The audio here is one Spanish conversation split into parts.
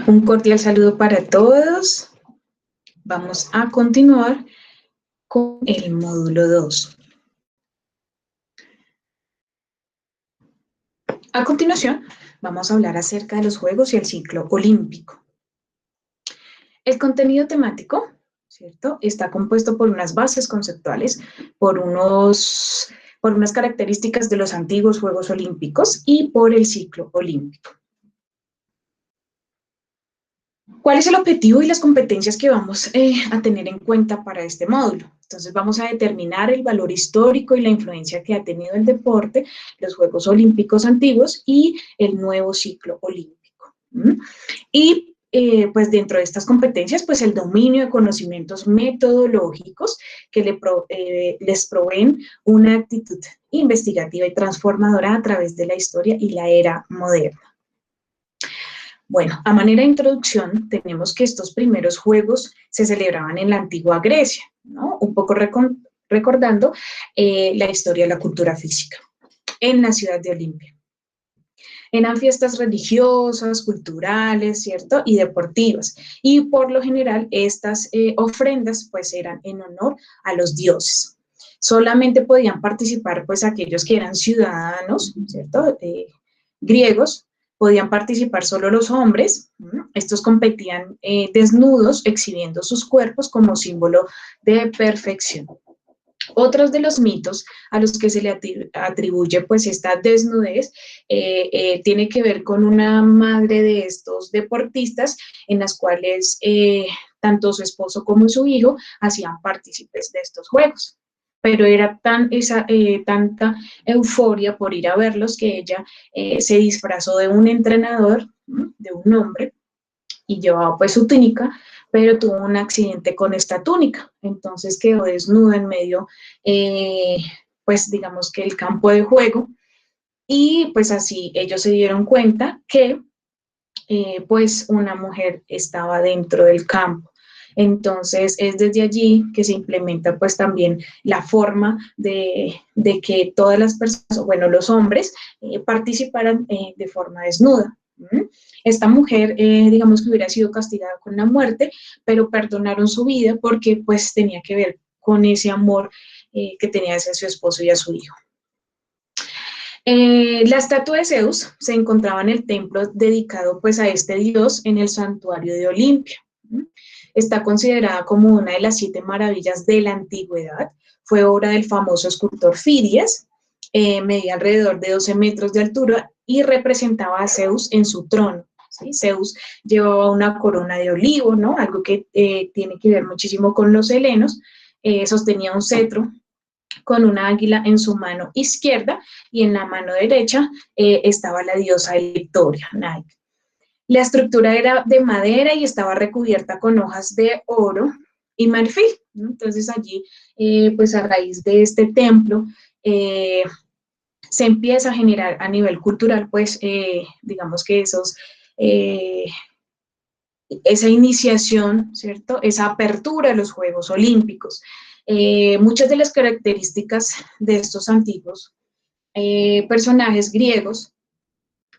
Un cordial saludo para todos. Vamos a continuar con el módulo 2. A continuación, vamos a hablar acerca de los Juegos y el ciclo olímpico. El contenido temático, ¿cierto?, está compuesto por unas bases conceptuales, por unas características de los antiguos Juegos Olímpicos y por el ciclo olímpico. ¿Cuál es el objetivo y las competencias que vamos a tener en cuenta para este módulo? Entonces vamos a determinar el valor histórico y la influencia que ha tenido el deporte, los Juegos Olímpicos antiguos y el nuevo ciclo olímpico. Y pues dentro de estas competencias, pues el dominio de conocimientos metodológicos que les proveen una actitud investigativa y transformadora a través de la historia y la era moderna. Bueno, a manera de introducción, tenemos que estos primeros juegos se celebraban en la antigua Grecia, ¿no? Un poco recordando la historia de la cultura física, en la ciudad de Olimpia. Eran fiestas religiosas, culturales, ¿cierto? Y deportivas. Y por lo general, estas ofrendas, pues, eran en honor a los dioses. Solamente podían participar, pues, aquellos que eran ciudadanos, ¿cierto? Griegos. Podían participar solo los hombres. Estos competían desnudos, exhibiendo sus cuerpos como símbolo de perfección. Otros de los mitos a los que se le atribuye pues esta desnudez tiene que ver con una madre de estos deportistas en las cuales tanto su esposo como su hijo hacían partícipes de estos juegos. Pero era tanta euforia por ir a verlos que ella se disfrazó de un entrenador, de un hombre, y llevaba pues su túnica, pero tuvo un accidente con esta túnica, entonces quedó desnuda en medio, pues digamos que el campo de juego, y pues así ellos se dieron cuenta que pues una mujer estaba dentro del campo. Entonces es desde allí que se implementa pues también la forma de que todas las personas, bueno, los hombres, participaran de forma desnuda. Esta mujer, digamos que hubiera sido castigada con la muerte, pero perdonaron su vida porque pues tenía que ver con ese amor que tenía hacia su esposo y a su hijo. La estatua de Zeus se encontraba en el templo dedicado pues a este dios en el santuario de Olimpia. Está considerada como una de las 7 maravillas de la antigüedad. Fue obra del famoso escultor Fidias, medía alrededor de 12 metros de altura y representaba a Zeus en su trono. ¿Sí? Zeus llevaba una corona de olivo, ¿no? Algo que tiene que ver muchísimo con los helenos. Sostenía un cetro con una águila en su mano izquierda y en la mano derecha estaba la diosa Victoria, Nike. La estructura era de madera y estaba recubierta con hojas de oro y marfil, ¿no? Entonces allí, pues a raíz de este templo, se empieza a generar a nivel cultural, pues digamos que esa iniciación, ¿cierto? Esa apertura de los Juegos Olímpicos. Muchas de las características de estos antiguos personajes griegos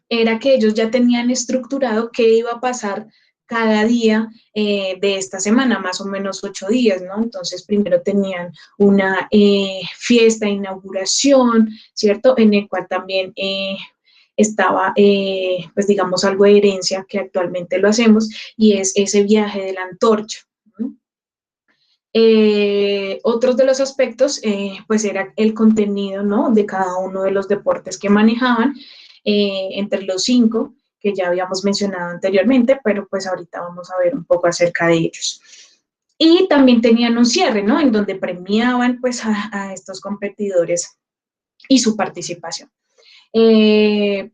era que ellos ya tenían estructurado qué iba a pasar cada día de esta semana, más o menos 8 días, ¿no? Entonces, primero tenían una fiesta de inauguración, ¿cierto? En el cual también estaba, pues digamos, algo de herencia que actualmente lo hacemos, y es ese viaje de la antorcha. Otros de los aspectos, pues era el contenido, ¿no?, de cada uno de los deportes que manejaban, entre los 5 que ya habíamos mencionado anteriormente, pero pues ahorita vamos a ver un poco acerca de ellos. Y también tenían un cierre, ¿no?, en donde premiaban pues a estos competidores y su participación.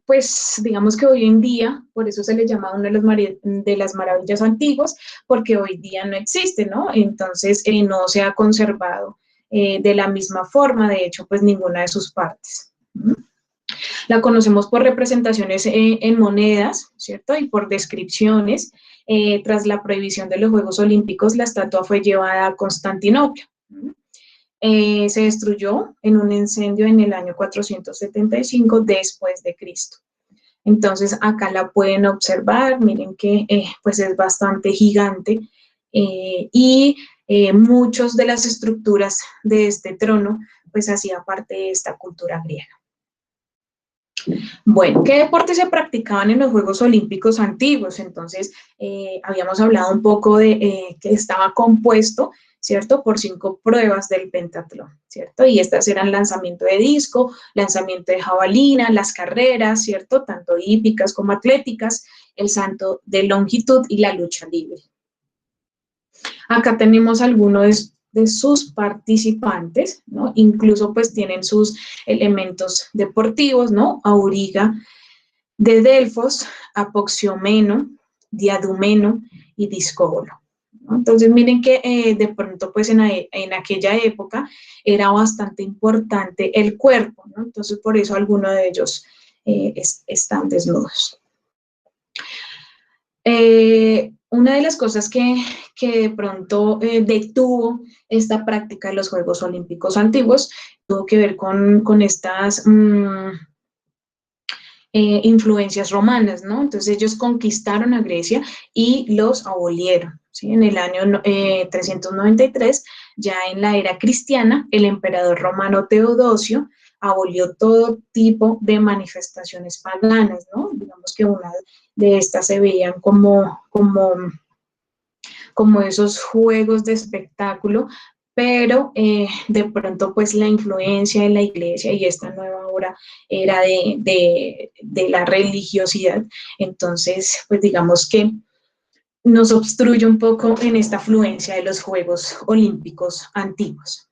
Pues digamos que hoy en día, por eso se le llama una de las maravillas antiguas, porque hoy día no existe, ¿no? Entonces no se ha conservado de la misma forma, de hecho, pues ninguna de sus partes. La conocemos por representaciones en monedas, ¿cierto? Y por descripciones. Tras la prohibición de los Juegos Olímpicos, la estatua fue llevada a Constantinopla. Se destruyó en un incendio en el año 475 después de Cristo. Entonces, acá la pueden observar, miren que pues es bastante gigante y muchas de las estructuras de este trono pues hacía parte de esta cultura griega. Bueno, ¿qué deportes se practicaban en los Juegos Olímpicos antiguos? Entonces, habíamos hablado un poco de que estaba compuesto, ¿cierto?, por 5 pruebas del pentatlón, ¿cierto? Y estas eran lanzamiento de disco, lanzamiento de jabalina, las carreras, ¿cierto?, tanto hípicas como atléticas, el salto de longitud y la lucha libre. Acá tenemos algunos de sus participantes, ¿no? Incluso pues tienen sus elementos deportivos, ¿no? Auriga de Delfos, Apoxiomeno, Diadumeno y Discóbolo, ¿no? Entonces miren que de pronto pues en aquella época era bastante importante el cuerpo, ¿no? Entonces por eso algunos de ellos están desnudos. Una de las cosas que de pronto detuvo esta práctica de los Juegos Olímpicos antiguos tuvo que ver con estas influencias romanas, ¿no? Entonces ellos conquistaron a Grecia y los abolieron, ¿sí? En el año 393, ya en la era cristiana, el emperador romano Teodosio abolió todo tipo de manifestaciones paganas, ¿no? Digamos que una de estas se veían como esos juegos de espectáculo, pero de pronto pues la influencia de la iglesia y esta nueva obra era de la religiosidad, entonces pues digamos que nos obstruye un poco en esta afluencia de los Juegos Olímpicos antiguos.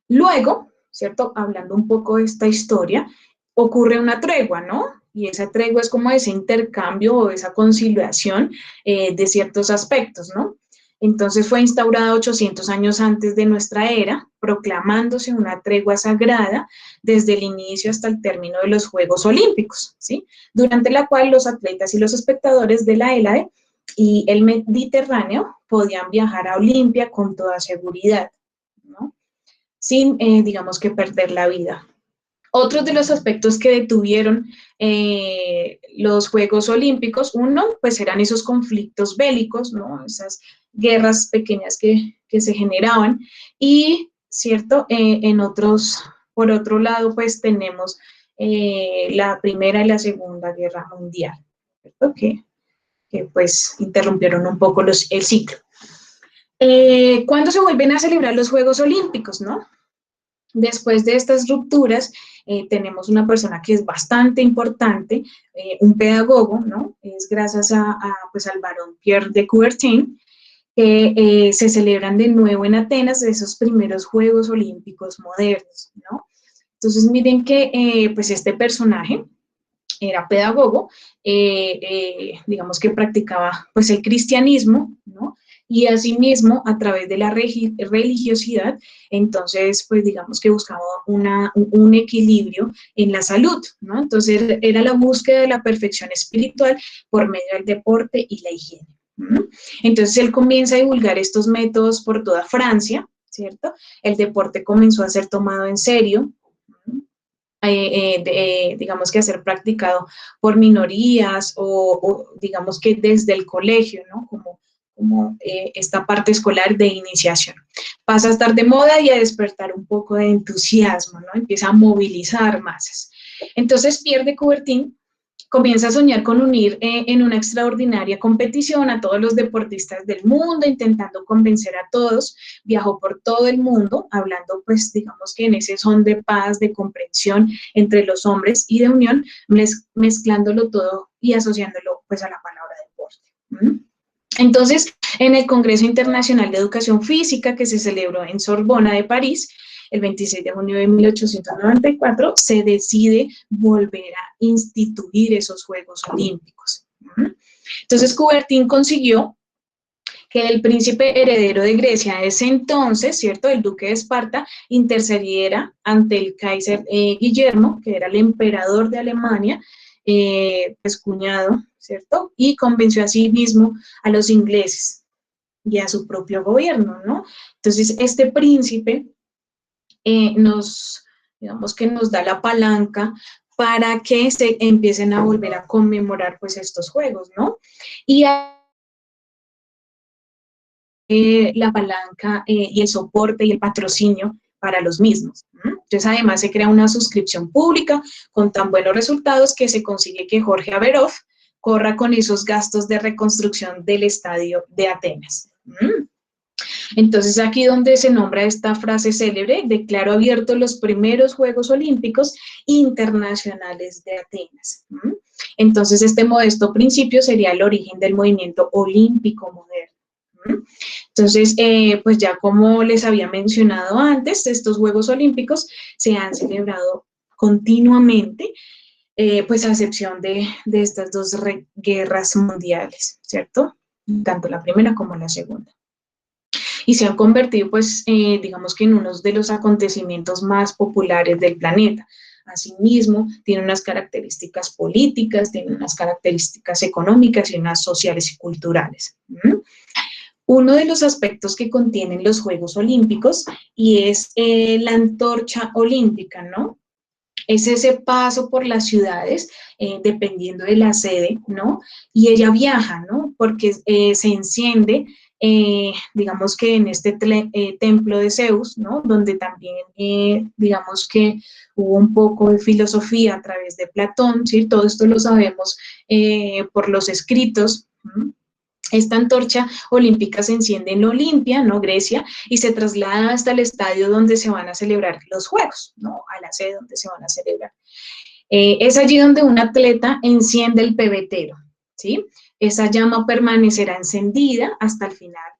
Luego, ¿cierto? Hablando un poco de esta historia, ocurre una tregua, ¿no? Y esa tregua es como ese intercambio o esa conciliación de ciertos aspectos, ¿no? Entonces fue instaurada 800 años antes de nuestra era, proclamándose una tregua sagrada desde el inicio hasta el término de los Juegos Olímpicos, ¿sí? Durante la cual los atletas y los espectadores de la Hélade y el Mediterráneo podían viajar a Olimpia con toda seguridad, ¿no? Sin, digamos, que perder la vida. Otros de los aspectos que detuvieron los Juegos Olímpicos, uno, pues eran esos conflictos bélicos, ¿no? Esas guerras pequeñas que se generaban y, ¿cierto? Por otro lado, pues tenemos la Primera y la Segunda Guerra Mundial, ¿cierto? Que pues interrumpieron un poco el ciclo. ¿Cuándo se vuelven a celebrar los Juegos Olímpicos, no? Después de estas rupturas, tenemos una persona que es bastante importante, un pedagogo, ¿no? Es gracias pues al barón Pierre de Coubertin, que se celebran de nuevo en Atenas de esos primeros Juegos Olímpicos modernos, ¿no? Entonces, miren que pues este personaje era pedagogo, digamos que practicaba pues el cristianismo, ¿no? Y asimismo, a través de la religiosidad, entonces, pues digamos que buscaba un equilibrio en la salud, ¿no? Entonces, era la búsqueda de la perfección espiritual por medio del deporte y la higiene. Entonces, él comienza a divulgar estos métodos por toda Francia, ¿cierto? El deporte comenzó a ser tomado en serio, digamos que a ser practicado por minorías o digamos que desde el colegio, ¿no? Como esta parte escolar de iniciación. Pasa a estar de moda y a despertar un poco de entusiasmo, ¿no? Empieza a movilizar masas. Entonces Pierre de Coubertin comienza a soñar con unir en una extraordinaria competición a todos los deportistas del mundo, intentando convencer a todos. Viajó por todo el mundo, hablando, pues, digamos que en ese son de paz, de comprensión entre los hombres y de unión, mezclándolo todo y asociándolo, pues, a la palabra deporte. Entonces, en el Congreso Internacional de Educación Física, que se celebró en Sorbona de París, el 26 de junio de 1894, se decide volver a instituir esos Juegos Olímpicos. Entonces, Coubertin consiguió que el príncipe heredero de Grecia de ese entonces, ¿cierto?, el duque de Esparta, intercediera ante el Kaiser Guillermo, que era el emperador de Alemania, pues cuñado, ¿cierto?, y convenció a sí mismo a los ingleses y a su propio gobierno, ¿no? Entonces, este príncipe digamos que nos da la palanca para que se empiecen a volver a conmemorar pues estos juegos, ¿no? Y la palanca y el soporte y el patrocinio para los mismos. Entonces, además, se crea una suscripción pública con tan buenos resultados que se consigue que Jorge Averov corra con esos gastos de reconstrucción del estadio de Atenas. Entonces, aquí donde se nombra esta frase célebre, declaro abiertos los primeros Juegos Olímpicos Internacionales de Atenas. Entonces, este modesto principio sería el origen del movimiento olímpico moderno. Entonces, pues ya como les había mencionado antes, estos Juegos Olímpicos se han celebrado continuamente, pues a excepción de estas dos guerras mundiales, ¿cierto? Tanto la primera como la segunda. Y se han convertido, pues, digamos que en uno de los acontecimientos más populares del planeta. Asimismo, tiene unas características políticas, tiene unas características económicas y unas sociales y culturales. Uno de los aspectos que contienen los Juegos Olímpicos y es la antorcha olímpica, ¿no? Es ese paso por las ciudades, dependiendo de la sede, ¿no? Y ella viaja, ¿no? Porque se enciende, digamos que en este templo de Zeus, ¿no? Donde también, digamos que hubo un poco de filosofía a través de Platón, ¿sí? Todo esto lo sabemos por los escritos, ¿no? Esta antorcha olímpica se enciende en Olimpia, ¿no? Grecia, y se traslada hasta el estadio donde se van a celebrar los Juegos, ¿no? A la sede donde se van a celebrar. Es allí donde un atleta enciende el pebetero, ¿sí? Esa llama permanecerá encendida hasta el final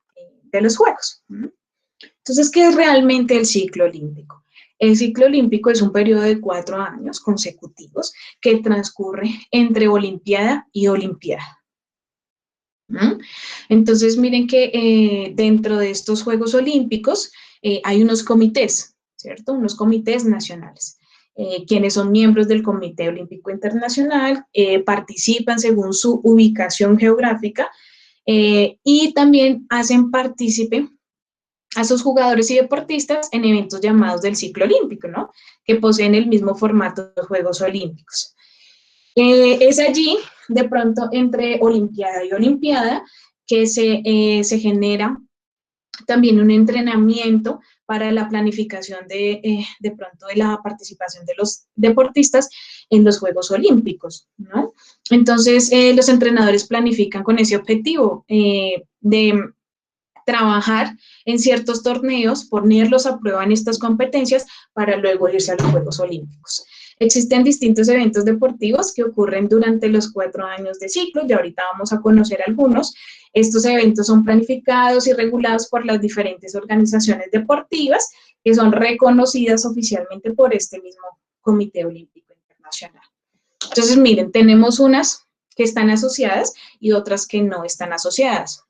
de los Juegos. Entonces, ¿qué es realmente el ciclo olímpico? El ciclo olímpico es un periodo de 4 años consecutivos que transcurre entre Olimpiada y Olimpiada. Entonces, miren que dentro de estos Juegos Olímpicos hay unos comités, ¿cierto? Unos comités nacionales. Quienes son miembros del Comité Olímpico Internacional participan según su ubicación geográfica y también hacen partícipe a sus jugadores y deportistas en eventos llamados del ciclo olímpico, ¿no? Que poseen el mismo formato de los Juegos Olímpicos. Es allí, de pronto, entre Olimpiada y Olimpiada, que se genera también un entrenamiento para la planificación de pronto de la participación de los deportistas en los Juegos Olímpicos, ¿no? Entonces, los entrenadores planifican con ese objetivo de trabajar en ciertos torneos, ponerlos a prueba en estas competencias para luego irse a los Juegos Olímpicos. Existen distintos eventos deportivos que ocurren durante los 4 años de ciclo, y ahorita vamos a conocer algunos. Estos eventos son planificados y regulados por las diferentes organizaciones deportivas que son reconocidas oficialmente por este mismo Comité Olímpico Internacional. Entonces, miren, tenemos unas que están asociadas y otras que no están asociadas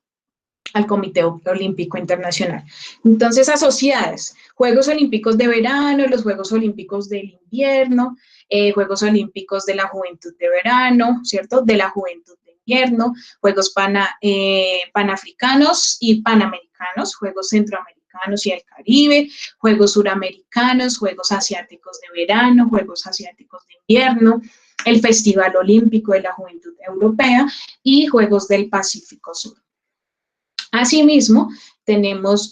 al Comité Olímpico Internacional. Entonces, asociadas, Juegos Olímpicos de verano, los Juegos Olímpicos del invierno, Juegos Olímpicos de la juventud de verano, ¿cierto? De la juventud de invierno, Juegos panafricanos y panamericanos, Juegos centroamericanos y el Caribe, Juegos suramericanos, Juegos asiáticos de verano, Juegos asiáticos de invierno, el Festival Olímpico de la Juventud Europea y Juegos del Pacífico Sur. Asimismo, tenemos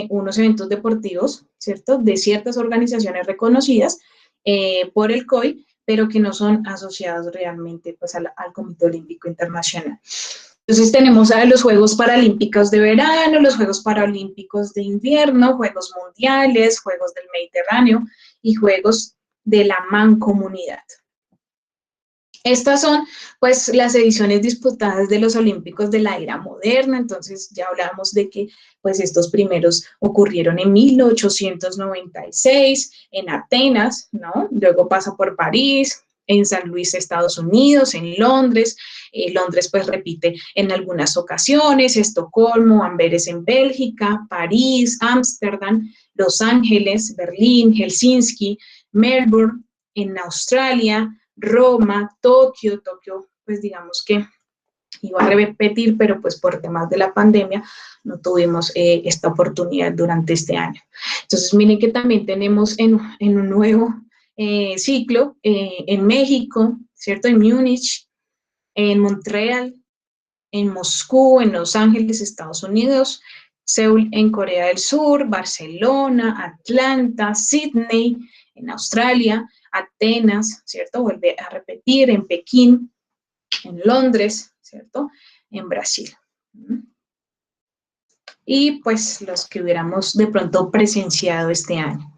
unos eventos deportivos, ¿cierto?, de ciertas organizaciones reconocidas por el COI, pero que no son asociados realmente pues, al Comité Olímpico Internacional. Entonces tenemos a los Juegos Paralímpicos de verano, los Juegos Paralímpicos de invierno, Juegos Mundiales, Juegos del Mediterráneo y Juegos de la Mancomunidad. Estas son, pues, las ediciones disputadas de los Olímpicos de la era moderna. Entonces, ya hablamos de que, pues, estos primeros ocurrieron en 1896, en Atenas, ¿no? Luego pasa por París, en San Luis, Estados Unidos, en Londres. Londres, pues, repite en algunas ocasiones, Estocolmo, Amberes en Bélgica, París, Ámsterdam, Los Ángeles, Berlín, Helsinki, Melbourne, en Australia, Roma, Tokio, pues digamos que iba a repetir, pero pues por temas de la pandemia no tuvimos esta oportunidad durante este año. Entonces miren que también tenemos en un nuevo ciclo en México, ¿cierto? En Múnich, en Montreal, en Moscú, en Los Ángeles, Estados Unidos, Seúl en Corea del Sur, Barcelona, Atlanta, Sydney, en Australia, Atenas, ¿cierto? Vuelve a repetir, en Pekín, en Londres, ¿cierto? En Brasil. Y pues los que hubiéramos de pronto presenciado este año.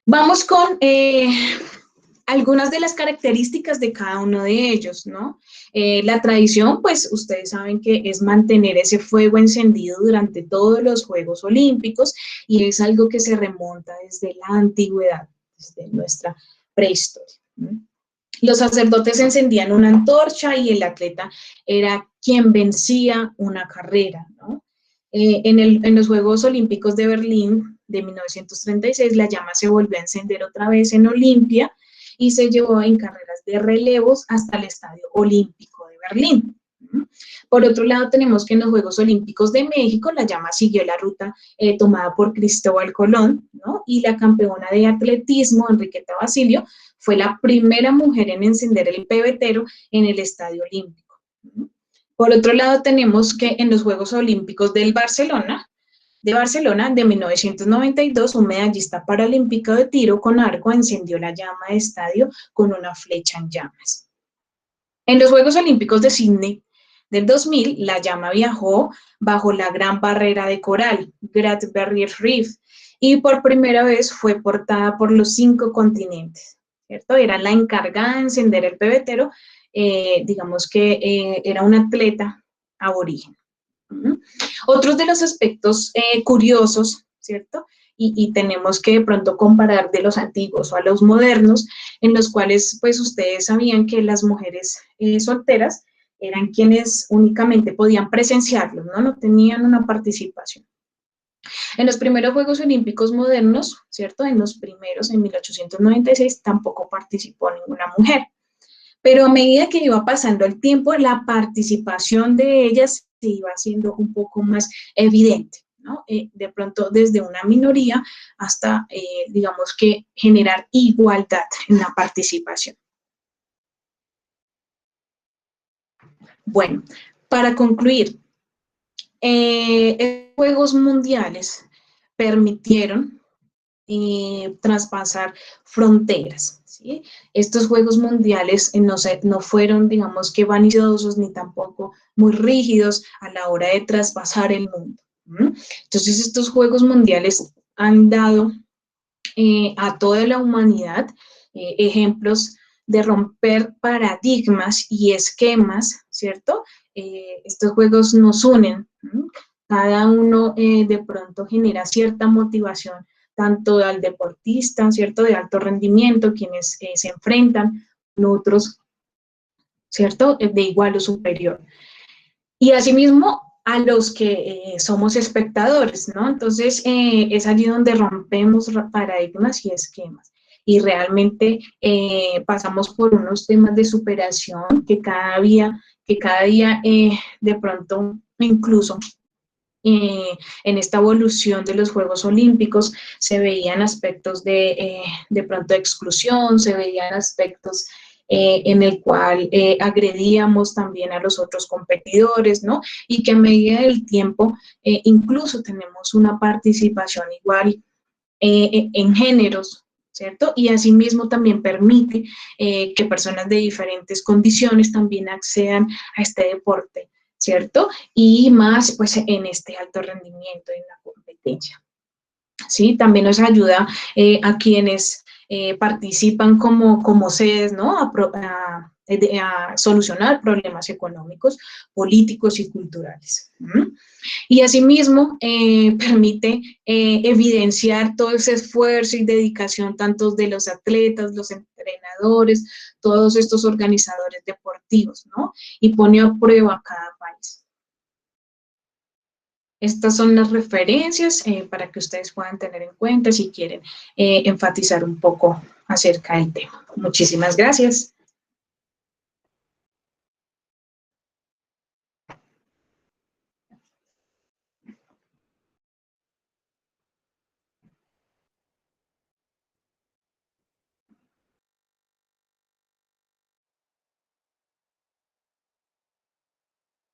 Vamos con algunas de las características de cada uno de ellos, ¿no? La tradición, pues ustedes saben que es mantener ese fuego encendido durante todos los Juegos Olímpicos y es algo que se remonta desde la antigüedad, desde nuestra prehistoria. Los sacerdotes encendían una antorcha y el atleta era quien vencía una carrera, ¿no? En los Juegos Olímpicos de Berlín de 1936, la llama se volvió a encender otra vez en Olimpia y se llevó en carreras de relevos hasta el Estadio Olímpico de Berlín. Por otro lado, tenemos que en los Juegos Olímpicos de México la llama siguió la ruta tomada por Cristóbal Colón, ¿no? Y la campeona de atletismo, Enriqueta Basilio, fue la primera mujer en encender el pebetero en el Estadio Olímpico. Por otro lado, tenemos que en los Juegos Olímpicos de Barcelona de 1992, un medallista paralímpico de tiro con arco encendió la llama de estadio con una flecha en llamas. En los Juegos Olímpicos de Sydney del 2000, la llama viajó bajo la Gran Barrera de Coral, Great Barrier Reef, y por primera vez fue portada por los 5 continentes, ¿cierto? Era la encargada de encender el pebetero, digamos que era una atleta aborigen. Otros de los aspectos curiosos, ¿cierto? Y tenemos que de pronto comparar de los antiguos o a los modernos, en los cuales pues ustedes sabían que las mujeres solteras eran quienes únicamente podían presenciarlos, ¿no? No tenían una participación. En los primeros Juegos Olímpicos modernos, ¿cierto? En los primeros, en 1896, tampoco participó ninguna mujer. Pero a medida que iba pasando el tiempo, la participación de ellas se iba haciendo un poco más evidente, ¿no? De pronto desde una minoría hasta, digamos que, generar igualdad en la participación. Bueno, para concluir, los Juegos Mundiales permitieron traspasar fronteras, ¿sí? Estos Juegos Mundiales no fueron, digamos que vanidosos, ni tampoco muy rígidos a la hora de traspasar el mundo. Entonces, estos Juegos Mundiales han dado a toda la humanidad ejemplos de romper paradigmas y esquemas, ¿cierto? Estos juegos nos unen, cada uno de pronto genera cierta motivación, tanto al deportista, ¿cierto?, de alto rendimiento, quienes se enfrentan con otros, ¿cierto?, de igual o superior. Y asimismo, a los que somos espectadores, ¿no? Entonces, es allí donde rompemos paradigmas y esquemas. Y realmente pasamos por unos temas de superación que cada día de pronto, incluso en esta evolución de los Juegos Olímpicos, se veían aspectos de pronto exclusión, se veían aspectos en el cual agredíamos también a los otros competidores, ¿no? Y que a medida del tiempo incluso tenemos una participación igual en géneros, ¿cierto? Y asimismo también permite que personas de diferentes condiciones también accedan a este deporte, ¿cierto? Y más, pues, en este alto rendimiento, en la competencia. ¿Sí? También nos ayuda a quienes participan como sedes, ¿no? A solucionar problemas económicos, políticos y culturales. Y asimismo permite evidenciar todo ese esfuerzo y dedicación tanto de los atletas, los entrenadores, todos estos organizadores deportivos, ¿no? Y pone a prueba a cada país. Estas son las referencias para que ustedes puedan tener en cuenta si quieren enfatizar un poco acerca del tema. Muchísimas gracias.